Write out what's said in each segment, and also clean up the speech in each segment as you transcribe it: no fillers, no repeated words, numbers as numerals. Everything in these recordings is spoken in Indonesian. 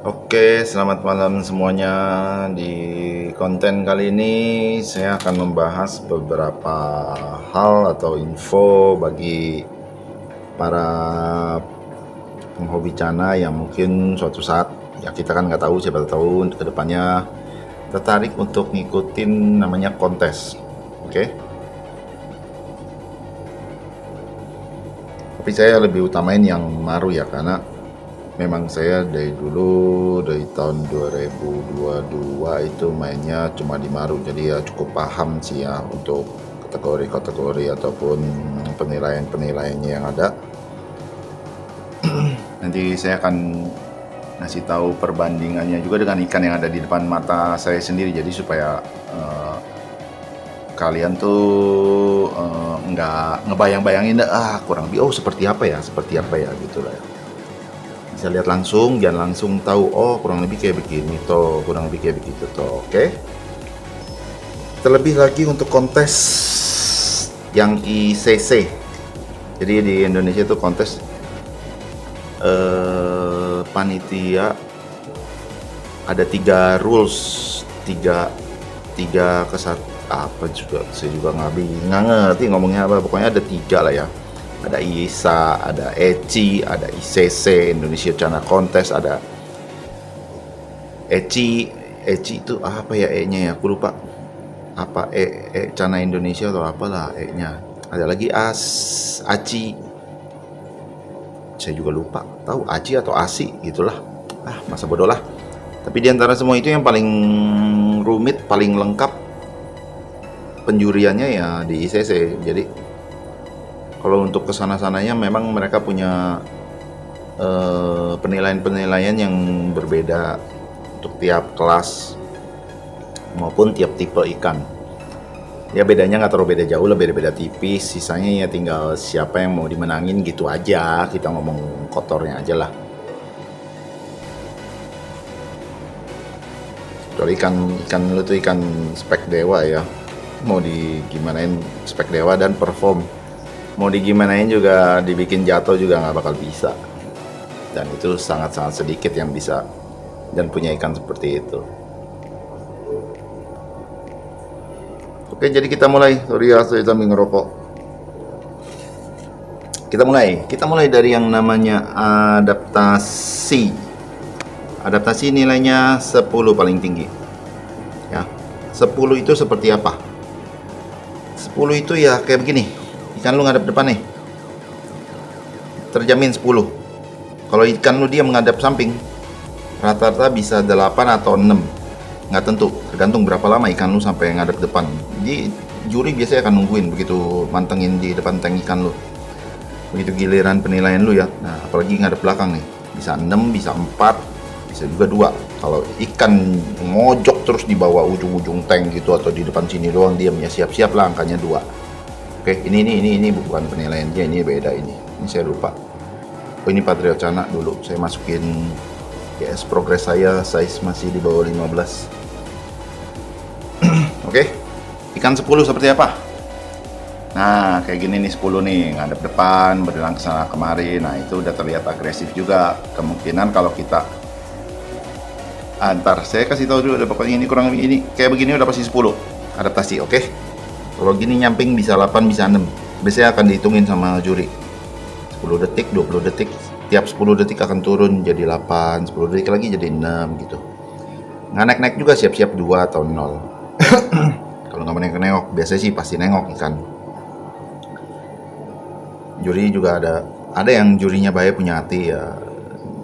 Oke, selamat malam semuanya. Di konten kali ini saya akan membahas beberapa hal atau info bagi para penghobi cana yang mungkin suatu saat, ya kita kan nggak tahu, siapa tahu ke depannya tertarik untuk ngikutin namanya kontes. Oke. Tapi saya lebih utamain yang maru ya, karena memang saya dari dulu, dari tahun 2022 itu mainnya cuma di Maru, jadi ya cukup paham sih ya untuk kategori-kategori ataupun penilaian-penilaiannya yang ada. Nanti saya akan ngasih tahu perbandingannya juga dengan ikan yang ada di depan mata saya sendiri, jadi supaya kalian tuh nggak ngebayang-bayangin kurang lebih seperti apa ya gitu lah ya. Bisa lihat langsung, jangan langsung tahu kurang lebih kayak begini toh, kurang lebih kayak begitu toh. Oke. Terlebih lagi untuk kontes yang ICC. Jadi di Indonesia itu kontes panitia ada 3 rules, tiga kesat apa juga, saya juga nggak ngerti ngomongnya apa, pokoknya ada 3 lah ya. Ada ISA, ada ECI, ada ICC, Indonesia Cana Contest, ada ECI. ECI itu apa ya E-nya ya? Aku lupa. Apa Cana Indonesia atau apalah E-nya. Ada lagi ACI. Saya juga lupa. Tahu ACI atau ASI gitulah. Masa bodoh lah. Tapi di antara semua itu yang paling rumit, paling lengkap penjuriannya ya di ICC. Jadi kalau untuk kesana-sananya memang mereka punya penilaian-penilaian yang berbeda untuk tiap kelas maupun tiap tipe ikan. Ya bedanya nggak terlalu beda jauh lah, beda-beda tipis. Sisanya ya tinggal siapa yang mau dimenangin gitu aja. Kita ngomong kotornya aja lah. Kecuali ikan lu tuh ikan spek dewa ya. Mau digimanain spek dewa dan perform, mau digimanain juga, dibikin jatuh juga nggak bakal bisa. Dan itu sangat-sangat sedikit yang bisa dan punya ikan seperti itu. Oke, jadi kita mulai. Sorry ya, saya sambil ngerokok. Kita mulai dari yang namanya adaptasi. Adaptasi nilainya 10 paling tinggi. Ya. 10 itu seperti apa? 10 itu ya kayak begini. Ikan lu ngadep depan nih, terjamin 10. Kalau ikan lu dia menghadap samping, rata-rata bisa 8 atau 6, nggak tentu, tergantung berapa lama ikan lu sampai ngadep depan. Jadi juri biasanya akan nungguin begitu mantengin di depan tank ikan lu, begitu giliran penilaian lu ya. Nah apalagi ngadep belakang nih, bisa 6, bisa 4, bisa juga 2. Kalau ikan ngojok terus di bawah ujung-ujung tank gitu atau di depan sini doang diam, ya siap-siap lah angkanya 2. Oke, ini bukan penilaian dia, ini beda ini. Ini saya lupa. Ini Patriot Cana dulu. Saya masukin GS progress saya, size masih di bawah 15. Oke. Ikan 10 seperti apa? Nah, kayak gini nih 10 nih, ngadep depan, berjalan ke sana kemari. Nah, itu udah terlihat agresif juga. Kemungkinan kalau kita antar, saya kasih tahu dulu, pokoknya ini kurang lebih ini kayak begini udah pasti 10 adaptasi, oke? Kalau gini nyamping bisa 8, bisa 6. Biasanya akan dihitungin sama juri. 10 detik, 20 detik. Tiap 10 detik akan turun jadi 8, 10 detik lagi jadi 6 gitu. Nggak naik-naik juga, siap-siap 2 atau 0. Kalau nggak mau nengok, biasanya sih pasti nengok ikan. Juri juga ada yang jurinya baik, punya hati ya.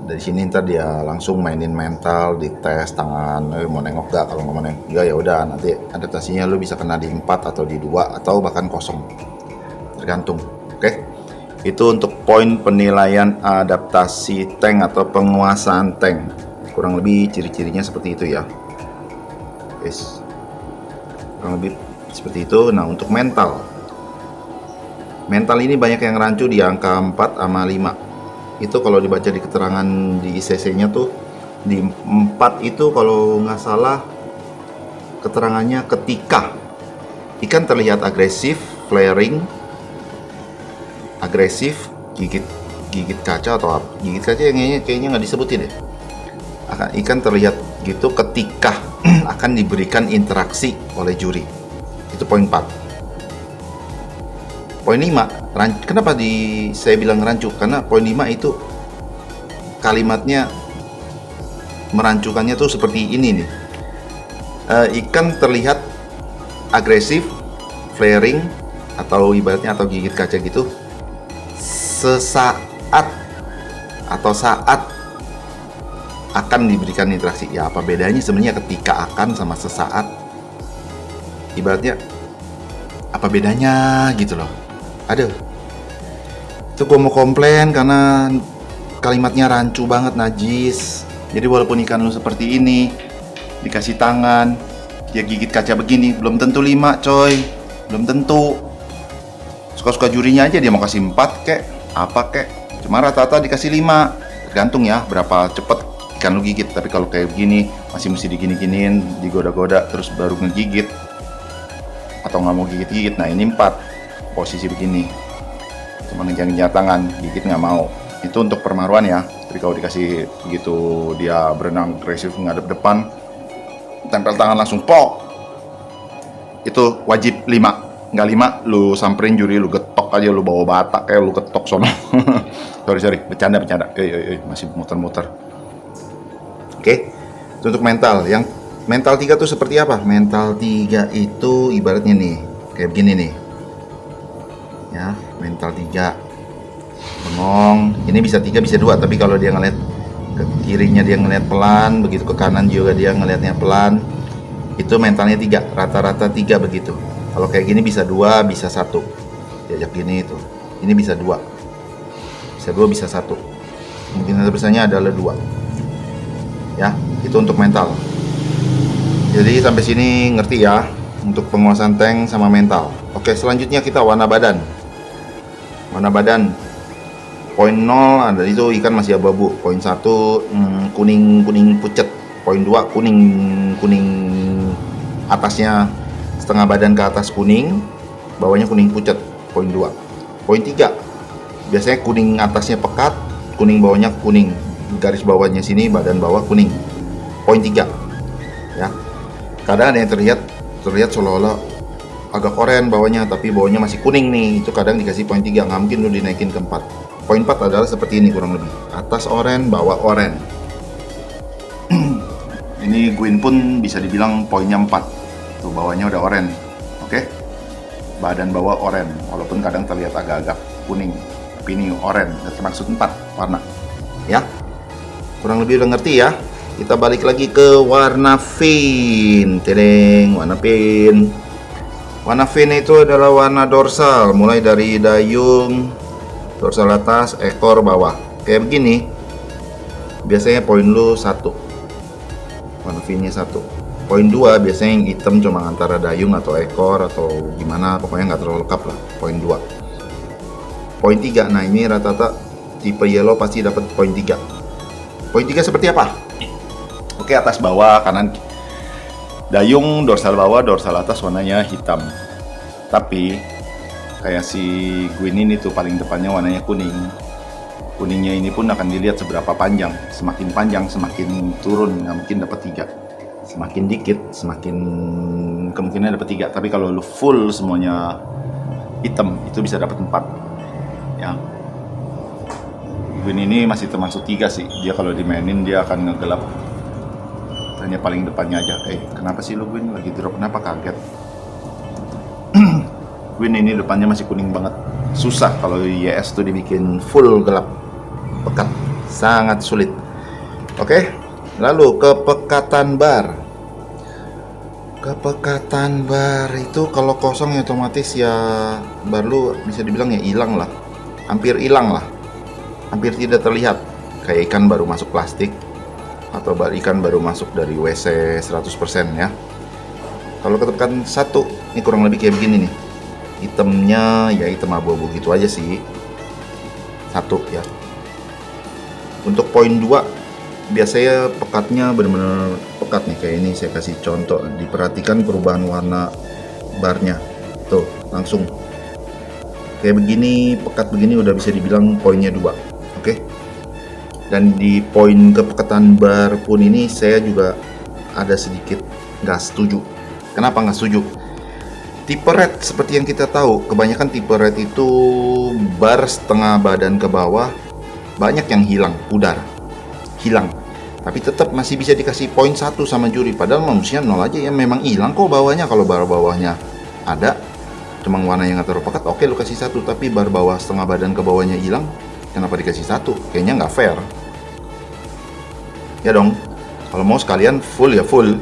Dari sini ntar dia langsung mainin mental, dites tangan, mau nengok gak? Kalau nggak mau nengok juga ya udah, nanti adaptasinya lu bisa kena di 4 atau di 2 atau bahkan kosong, tergantung. Oke, itu untuk poin penilaian adaptasi tank atau penguasaan tank. Kurang lebih ciri-cirinya seperti itu ya guys, kurang lebih seperti itu. Nah untuk mental ini banyak yang rancu di angka 4 sama 5. Itu kalau dibaca di keterangan di ICC-nya tuh di 4 itu kalau nggak salah keterangannya ketika ikan terlihat agresif, flaring, agresif, gigit kaca atau apa? Gigit kaca yang kayaknya nggak disebutin deh. Ikan terlihat gitu ketika akan diberikan interaksi oleh juri. Itu poin 4. Poin 5, kenapa saya bilang rancu? Karena poin 5 itu kalimatnya merancukannya tuh seperti ini nih. Ikan terlihat agresif, flaring, atau ibaratnya atau gigit kaca gitu sesaat atau saat akan diberikan interaksi. Ya, apa bedanya sebenarnya ketika akan sama sesaat? Ibaratnya apa bedanya gitu loh. Aduh, itu gue mau komplain karena kalimatnya rancu banget, najis. Jadi walaupun ikan lu seperti ini, dikasih tangan, dia gigit kaca begini, belum tentu 5 coy, belum tentu. Suka-suka jurinya aja dia mau kasih 4 kek, apa kek. Cuma rata-rata dikasih 5, tergantung ya berapa cepet ikan lu gigit. Tapi kalau kayak begini masih mesti digini-giniin, digoda-goda terus baru ngegigit, atau nggak mau gigit-gigit. Nah ini 4 posisi begini, cuma ngejar-ngejar tangan, gigit nggak mau. Itu untuk permaruan ya. Tapi kalau dikasih begitu dia berenang agresif ngadep depan, tempel tangan langsung pok, itu wajib 5. Nggak 5 lu samperin juri, lu getok aja, lu bawa bata kayak lu ketok sono. sorry bercanda masih muter-muter. Oke. Itu untuk mental. Yang mental 3 tuh seperti apa? Mental 3 itu ibaratnya nih kayak begini nih ya. Mental 3 bengong, ini bisa 3 bisa 2, tapi kalau dia ngeliat ke kirinya dia ngeliat pelan, begitu ke kanan juga dia ngeliatnya pelan, itu mentalnya 3, rata-rata 3 begitu. Kalau kayak gini bisa 2, bisa 1. Diajak gini itu. Ini bisa 2. Bisa 2, bisa 1. Kemungkinan terbesarnya adalah 2. Ya, itu untuk mental. Jadi sampai sini ngerti ya untuk penguasaan tank sama mental. Oke, selanjutnya kita warna badan. Warna badan. Poin 0 ada itu ikan masih abu-abu. Poin 1 kuning pucet. Poin 2 kuning atasnya setengah badan ke atas kuning, bawahnya kuning pucet. Poin 2. Poin 3 biasanya kuning atasnya pekat, kuning bawahnya kuning. Garis bawahnya sini badan bawah kuning. Poin 3 ya. Kadang ada yang terlihat seolah-olah agak oren bawahnya, tapi bawahnya masih kuning nih. Itu kadang dikasih poin 3, nggak mungkin lu dinaikin ke 4. Poin 4 adalah seperti ini kurang lebih. Atas oren, bawah oren. Ini Gwyn pun bisa dibilang poinnya 4. Tuh bawahnya udah oren. Oke. Badan bawah oren, walaupun kadang terlihat agak-agak kuning. Tapi ini oren, termaksud 4 warna. Ya. Kurang lebih udah ngerti ya. Kita balik lagi ke warna fin. Tedeng, warna fin. Warna fin itu adalah warna dorsal, mulai dari dayung, dorsal atas, ekor, bawah. Kayak begini. Biasanya poin lu 1. Warna finnya 1. Poin 2 biasanya yang hitam cuma antara dayung atau ekor atau gimana, pokoknya nggak terlalu lengkap lah. Poin 2. Poin 3, nah ini rata-rata tipe yellow pasti dapat poin 3. Poin 3 seperti apa? Oke, atas bawah, kanan dayung, dorsal bawah, dorsal atas warnanya hitam. Tapi kayak si Gwyn ini tuh paling depannya warnanya kuning. Kuningnya ini pun akan dilihat seberapa panjang. Semakin panjang semakin turun, nggak mungkin dapat 3. Semakin dikit semakin kemungkinan dapat 3. Tapi kalau lu full semuanya hitam itu bisa dapat 4 ya. Gwyn ini masih termasuk 3 sih. Dia kalau dimainin dia akan ngegelap. Hanya paling depannya aja. Kenapa sih lu Gwyn lagi drop? Kenapa kaget? Gwyn ini depannya masih kuning banget. Susah kalau YS tuh dibikin full gelap, pekat, sangat sulit. Oke, lalu kepekatan bar. Kepekatan bar itu kalau kosong ya otomatis ya bar lu bisa dibilang ya hilang lah. Hampir hilang lah. Hampir tidak terlihat. Kayak ikan baru masuk plastik atau ikan baru masuk dari WC 100% ya. Kalau kepekatan 1 ini kurang lebih kayak begini nih. Hitamnya ya hitam abu-abu gitu aja sih. 1 ya. Untuk poin 2 biasanya pekatnya benar-benar pekat nih, kayak ini saya kasih contoh. Diperhatikan perubahan warna barnya. Tuh, langsung kayak begini, pekat begini udah bisa dibilang poinnya 2. Oke. Dan di poin kepekatan bar pun ini saya juga ada sedikit nggak setuju. Kenapa nggak setuju? Tipe red seperti yang kita tahu, kebanyakan tipe red itu bar setengah badan ke bawah banyak yang hilang, pudar, hilang. Tapi tetap masih bisa dikasih poin 1 sama juri, padahal manusia 0 aja ya, memang hilang kok bawahnya. Kalau bar bawahnya ada, cuma warna yang nggak terlalu pekat, oke lu kasih 1. Tapi bar bawah setengah badan ke bawahnya hilang, kenapa dikasih 1? Kayaknya nggak fair. Ya dong, kalau mau sekalian full ya full,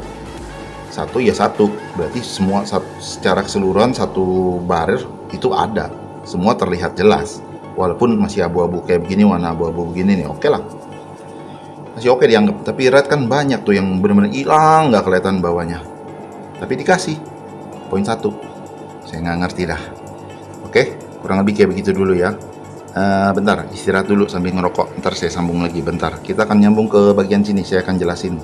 1 ya 1, berarti semua secara keseluruhan satu barir itu ada, semua terlihat jelas. Walaupun masih abu-abu kayak begini, warna abu-abu begini nih, oke lah, masih oke dianggap. Tapi red kan banyak tuh yang benar-benar hilang, nggak kelihatan bawahnya, tapi dikasih poin 1. Saya nggak ngerti dah. Oke, kurang lebih kayak begitu dulu ya. Bentar, istirahat dulu sambil ngerokok, ntar saya sambung lagi bentar. Kita akan nyambung ke bagian sini, saya akan jelasin